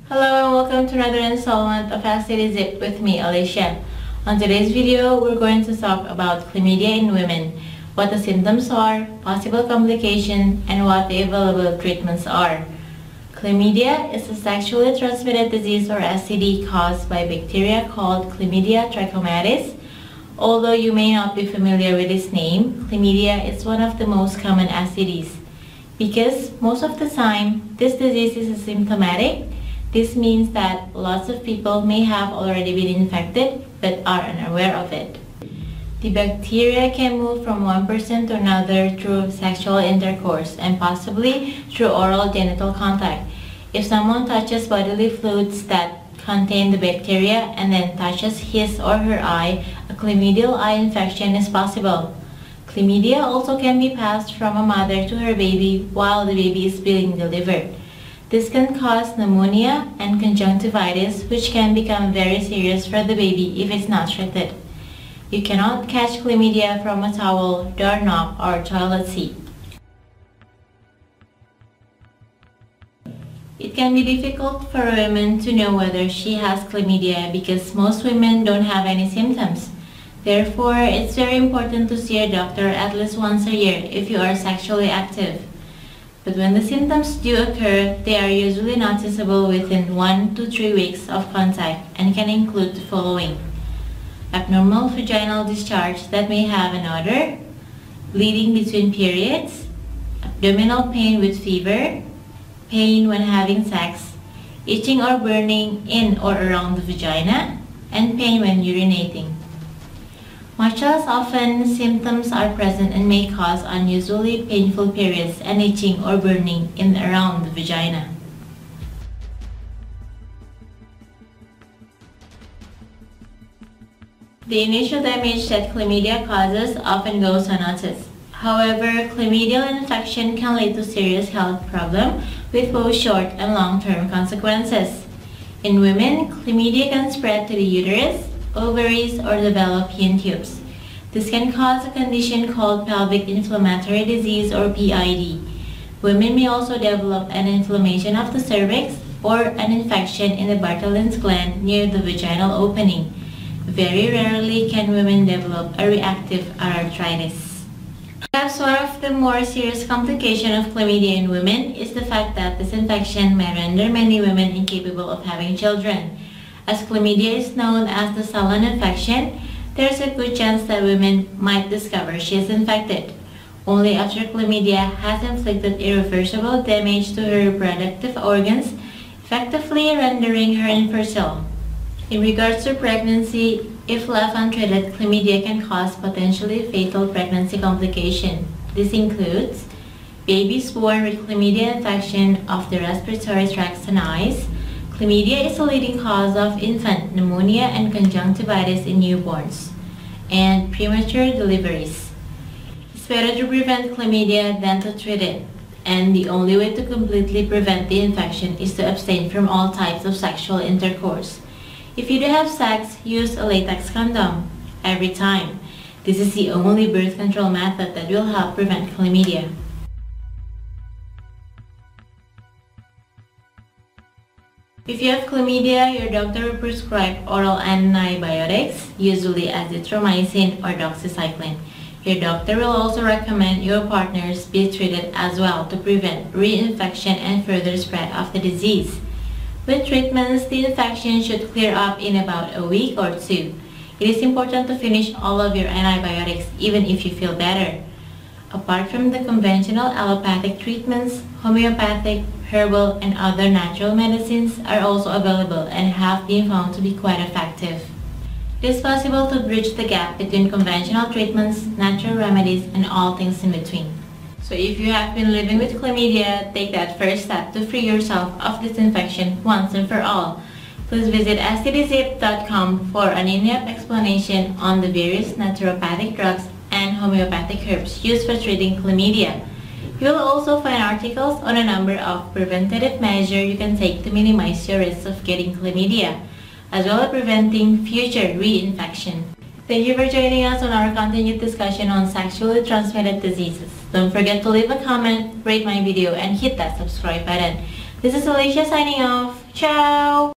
Hello and welcome to another installment of STD Zip with me, Alicia. On today's video, we're going to talk about chlamydia in women, what the symptoms are, possible complications, and what the available treatments are. Chlamydia is a sexually transmitted disease or STD caused by bacteria called Chlamydia trachomatis. Although you may not be familiar with this name, chlamydia is one of the most common STDs. Because most of the time, this disease is asymptomatic. This means that lots of people may have already been infected but are unaware of it. The bacteria can move from one person to another through sexual intercourse and possibly through oral genital contact. If someone touches bodily fluids that contain the bacteria and then touches his or her eye, a chlamydial eye infection is possible. Chlamydia also can be passed from a mother to her baby while the baby is being delivered. This can cause pneumonia and conjunctivitis, which can become very serious for the baby if it's not treated. You cannot catch chlamydia from a towel, doorknob, or toilet seat. It can be difficult for a woman to know whether she has chlamydia because most women don't have any symptoms. Therefore, it's very important to see a doctor at least once a year if you are sexually active. But when the symptoms do occur, they are usually noticeable within 1 to 3 weeks of contact and can include the following: abnormal vaginal discharge that may have an odor, bleeding between periods, abdominal pain with fever, pain when having sex, itching or burning in or around the vagina, and pain when urinating. Much less often, symptoms are present and may cause unusually painful periods and itching or burning in and around the vagina. The initial damage that chlamydia causes often goes unnoticed. However, chlamydial infection can lead to serious health problems with both short and long-term consequences. In women, chlamydia can spread to the uterus, ovaries, or the fallopian tubes. This can cause a condition called pelvic inflammatory disease or PID. Women may also develop an inflammation of the cervix or an infection in the Bartholin's gland near the vaginal opening. Very rarely can women develop a reactive arthritis. Perhaps one of the more serious complications of chlamydia in women is the fact that this infection may render many women incapable of having children. As chlamydia is known as the silent infection, there's a good chance that women might discover she is infected only after chlamydia has inflicted irreversible damage to her reproductive organs, effectively rendering her infertile. In regards to pregnancy, if left untreated, chlamydia can cause potentially fatal pregnancy complications. This includes babies born with chlamydia infection of the respiratory tracts and eyes. Chlamydia is a leading cause of infant pneumonia and conjunctivitis in newborns, and premature deliveries. It's better to prevent chlamydia than to treat it, and the only way to completely prevent the infection is to abstain from all types of sexual intercourse. If you do have sex, use a latex condom every time. This is the only birth control method that will help prevent chlamydia. If you have chlamydia, your doctor will prescribe oral antibiotics, usually azithromycin or doxycycline. Your doctor will also recommend your partners be treated as well to prevent reinfection and further spread of the disease. With treatments, the infection should clear up in about a week or 2. It is important to finish all of your antibiotics even if you feel better. Apart from the conventional allopathic treatments, homeopathic, herbal, and other natural medicines are also available and have been found to be quite effective. It is possible to bridge the gap between conventional treatments, natural remedies, and all things in between. So if you have been living with chlamydia, take that first step to free yourself of this infection once and for all. Please visit stdzip.com for an in-depth explanation on the various naturopathic drugs and homeopathic herbs used for treating chlamydia. You will also find articles on a number of preventative measures you can take to minimize your risk of getting chlamydia, as well as preventing future reinfection. Thank you for joining us on our continued discussion on sexually transmitted diseases. Don't forget to leave a comment, rate my video, and hit that subscribe button. This is Alicia signing off. Ciao!